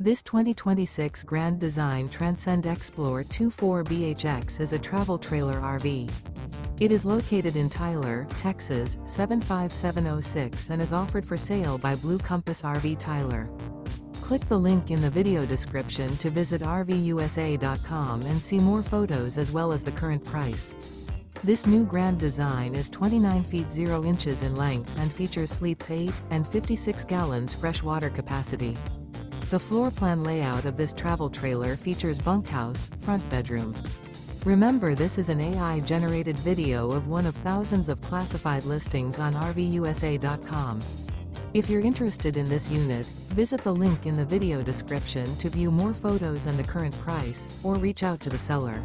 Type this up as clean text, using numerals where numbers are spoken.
This 2026 Grand Design Transcend Xplor 24BHX is a travel trailer RV. It is located in Tyler, Texas, 75706 and is offered for sale by Blue Compass RV Tyler. Click the link in the video description to visit RVUSA.com and see more photos as well as the current price. This new Grand Design is 29 feet 0 inches in length and features sleeps 8 and 56 gallons fresh water capacity. The floor plan layout of this travel trailer features bunkhouse, front bedroom. Remember, this is an AI-generated video of one of thousands of classified listings on RVUSA.com. If you're interested in this unit, visit the link in the video description to view more photos and the current price, or reach out to the seller.